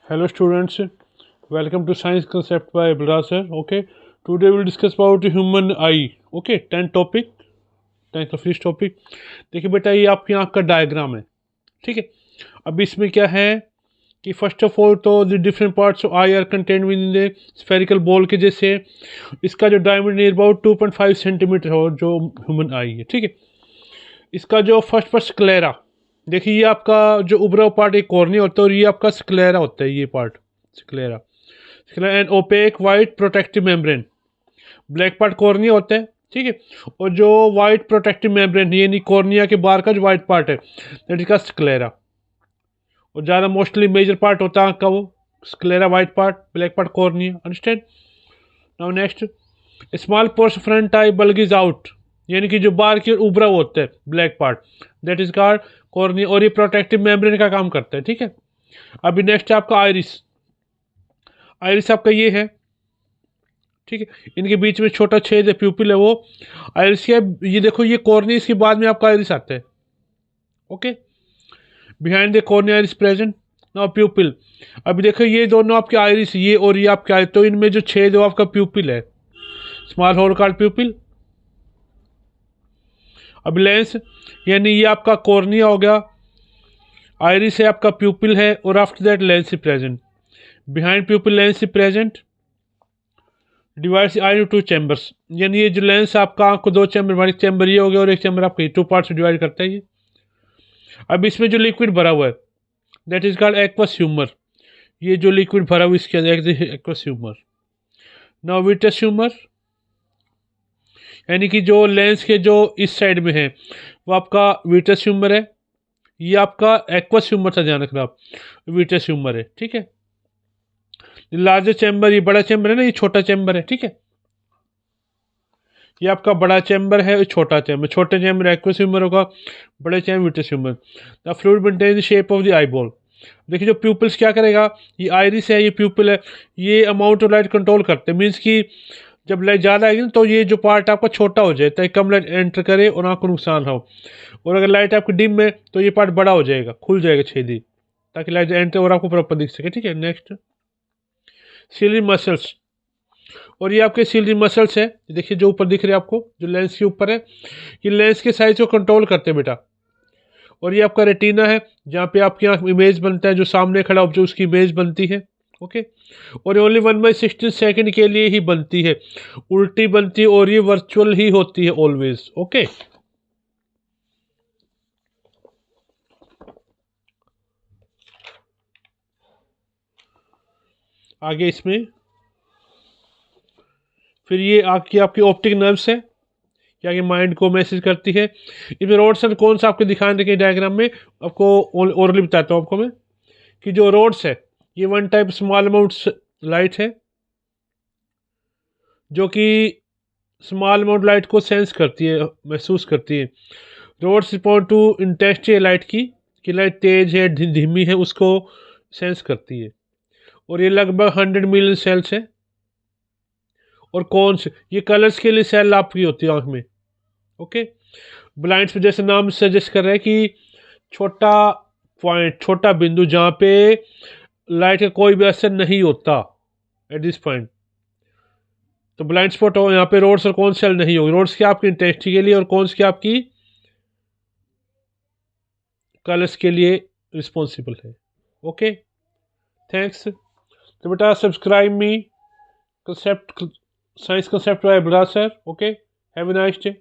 Hello students, welcome to Science Concept by Balraj sir. Okay, today we'll discuss about human eye. Okay, 10 topic, 10 का fish topic. देखिए बेटा ये आपकी आँख का डायग्राम है. ठीक है. अब इसमें क्या है कि फर्स्ट ऑफ ऑल तो the different parts of I R content with in the spherical ball के जैसे. इसका जो डायमीटर नियर अबाउट 2.5 सेंटीमीटर हो जो ह्यूमन आई है. ठीक है. इसका जो फर्स्ट पर स्क्लेरा, देखिए ये आपका जो उभरा हुआ पार्ट एक कॉर्निया होता है और ये आपका स्क्लेरा होता है. ये part sclera, sclera and opaque white protective membrane. Black part cornea होता है. ठीक है. और जो वाइट प्रोटेक्टिव मेम्ब्रेन यानी कॉर्निया के बाहर का जो वाइट पार्ट है दैट इज का स्क्लेरा. और ज़्यादा मोस्टली मेजर पार्ट होता है आँख का वो sclera, white part, black part cornea. Understand. Now next, small pores front eye bulges out, यानी कि जो बाहर की ओर उभरा हुआ होता है black part that is called cornea और ये प्रोटेक्टिव मेम्ब्रेन का काम करता है. ठीक है. अभी नेक्स्ट है आपका आइरिस. आइरिस आपका ये है. ठीक है. इनके बीच में छोटा छेद है, प्यूपिल है वो आइरिस के. ये देखो ये कॉर्निया, इसके बाद में आपका आइरिस आता है. Okay. Behind the cornea iris present. Now प्यूपिल. अभी देखो ये दोनों आपके आइरिस, ये और ये आपके आइरिस, तो इनमें जो छेद है वो आपका प्यूपिल है. Small hole called pupil. अब लेंस, यानी ये आपका कॉर्निया हो गया, आइरिस है आपका, प्यूपिल है और after that lens is present. Behind pupil lens is present. Divides eye to two chambers, यानी ये जो लेंस आपका आँख को दो चैम्बर, हमारी चैम्बर ये हो गया और एक चैम्बर आपका टू पार्ट से डिवाइड करता है ये. अब इसमें जो लिक्विड भरा हुआ है that is called aqueous humour. ये जो लिक्विड भरा हुआ इसके अंदर aqueous humour. Now vitreous humour, यानी कि जो लेंस के जो इस साइड में है वो आपका विट्रस ह्यूमर है. ये आपका एक्वस ह्यूमर था, ध्यान रखना आप, विट्रस ह्यूमर है. ठीक है. लार्जर चैम्बर, ये बड़ा चैम्बर है ना, ये छोटा चैम्बर है. ठीक है. ये आपका बड़ा चैम्बर है और छोटा चैम्बर. छोटे चैम्बर एक्वस ह्यूमर होगा, बड़े chamber vitreous humour. The fluid maintain the shape of the eye ball. देखिए जो प्यूपिल्स क्या करेगा, ये आइरिस है, ये प्यूपिल है, ये अमाउंट ऑफ लाइट कंट्रोल करते हैं. मीन्स कि जब लाइट ज़्यादा आएगी ना तो ये जो पार्ट आपका छोटा हो जाए ताकि कम लाइट एंटर करे और आँख को नुकसान हो. और अगर लाइट आपकी डिम है तो ये पार्ट बड़ा हो जाएगा, खुल जाएगा छेदी, ताकि लाइट एंटर और आपको प्रॉपर दिख सके. ठीक है. Next, ciliary muscles. और ये आपके सीलरी मसल्स है. देखिए जो ऊपर दिख रहे हैं आपको, जो लेंस के ऊपर है, ये लेंस के साइज को कंट्रोल करते हैं बेटा. और ये आपका रेटिना है जहाँ पे आपकी आँख इमेज बनता है, जो सामने खड़ा ऑब्जेक्ट उसकी इमेज बनती है. ओके. और ये ओनली 1/16 सेकेंड के लिए ही बनती है, उल्टी बनती है और ये वर्चुअल ही होती है ऑलवेज. ओके. आगे इसमें फिर ये आपकी ऑप्टिक नर्व्स है, क्या कि माइंड को मैसेज करती है. इसमें रोड्स हैं कौन सा आपके दिखाने के डायग्राम में आपको ओरली बताता हूँ आपको मैं, कि जो रोड्स है ये one type small amount light है जो कि स्मॉल अमाउंट लाइट को सेंस करती है, महसूस करती है. Rods respond to intensity light की, कि लाइट तेज है धीमी है उसको सेंस करती है. और ये लगभग 100 मिलियन सेल्स है. और कौन से ये कलर्स के लिए सेल आपकी होती है आँख में. ओके. ब्लाइंड्स पे जैसे नाम सजेस्ट कर रहे हैं कि छोटा पॉइंट, छोटा बिंदु जहाँ पे लाइट का कोई भी असर नहीं होता एट दिस पॉइंट, तो ब्लाइंड स्पॉट हो. यहाँ पे रोड्स और कौन सेल नहीं होगी. रोड्स की आपकी इंटेंसिटी के लिए और कौन की आपकी कलर्स के लिए रिस्पॉन्सिबल है. ओके. थैंक्स. तो बेटा subscribe me concept science concept by Brasser. Okay, have a nice day.